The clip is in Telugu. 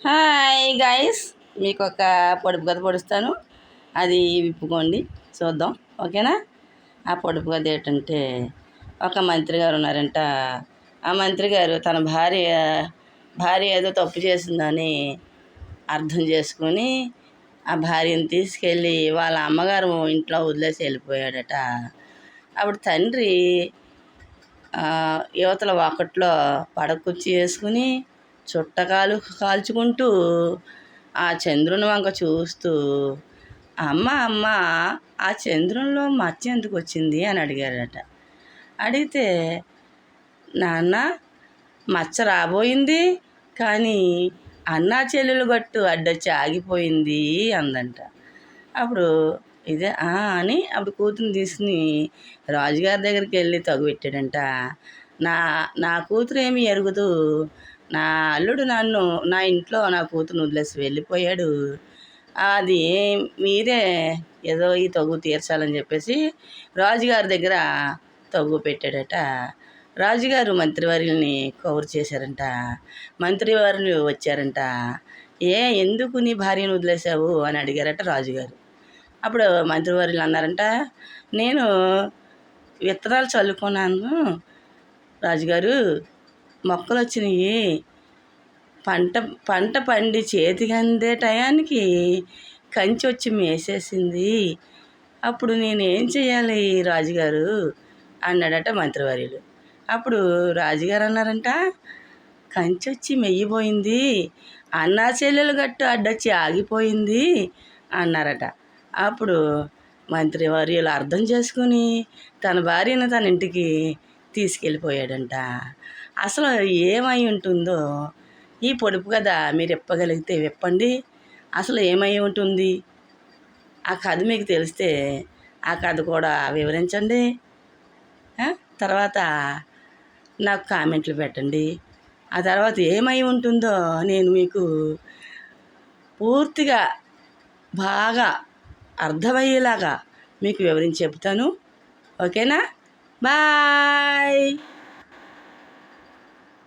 హాయ్ గైస్, మీకు ఒక పొడుపు కథ పొడుస్తాను. అది విప్పుకోండి, చూద్దాం. ఓకేనా? ఆ పొడుపు కథ ఏంటంటే, ఒక మంత్రి గారు ఉన్నారంట. ఆ మంత్రి గారు తన భార్య ఏదో తప్పు చేసిందని అర్థం చేసుకొని ఆ భార్యను తీసుకెళ్ళి వాళ్ళ అమ్మగారు ఇంట్లో వదిలేసి వెళ్ళిపోయాడట. అప్పుడు తండ్రి యువతల వాకట్లో పడకుర్చీ వేసుకుని చుట్టకాలు కాల్చుకుంటూ ఆ చంద్రుని వంక చూస్తూ, అమ్మ అమ్మ, ఆ చంద్రునిలో మచ్చ ఎందుకు వచ్చింది అని అడిగాడట. అడిగితే, నాన్న, మచ్చ రాబోయింది, కానీ అన్నా చెల్లెలు గట్టు అడ్డొచ్చి ఆగిపోయింది అందంట. అప్పుడు ఇదే అని అప్పుడు కూతురుని తీసుకుని రాజుగారి దగ్గరికి వెళ్ళి తగుపెట్టాడంట. నా నా కూతురు ఏమి ఎరుగుదు, నా అల్లుడు నా ఇంట్లో నా కూతురుని వదిలేసి వెళ్ళిపోయాడు. అది మీరే ఏదో ఈ తగు తీర్చాలని చెప్పేసి రాజుగారి దగ్గర తగు పెట్టాడట. రాజుగారు మంత్రివర్యుల్ని కవర్ చేశారంట. మంత్రివర్యులు వచ్చారంట. ఎందుకు నీ భార్యను వదిలేసావు అని అడిగారట రాజుగారు. అప్పుడు మంత్రివర్యులు అన్నారంట, నేను విత్తనాలు చల్లుకున్నాను రాజుగారు, మొక్కలు వచ్చినాయి, పంట పండి చేతికి అందే టయానికి కంచి వచ్చి మేసేసింది. అప్పుడు నేనేం చేయాలి రాజుగారు అన్నాడట మంత్రివర్యులు. అప్పుడు రాజుగారు అన్నారంట, కంచి వచ్చి మెయ్యిపోయింది, అన్నా చెల్లెలు గట్టు అడ్డొచ్చి ఆగిపోయింది అన్నారట. అప్పుడు మంత్రివర్యులు అర్థం చేసుకుని తన భార్యను తన ఇంటికి తీసుకెళ్ళిపోయాడంట. అసలు ఏమై ఉంటుందో ఈ పొడుపు కథ మీరు ఇప్పగలిగితే విప్పండి. అసలు ఏమై ఉంటుంది ఆ కథ మీకు తెలిస్తే ఆ కథ కూడా వివరించండి. తర్వాత నాకు కామెంట్లు పెట్టండి. ఆ తర్వాత ఏమై ఉంటుందో నేను మీకు పూర్తిగా బాగా అర్థమయ్యేలాగా మీకు వివరించి చెప్తాను. ఓకేనా? బాయ్.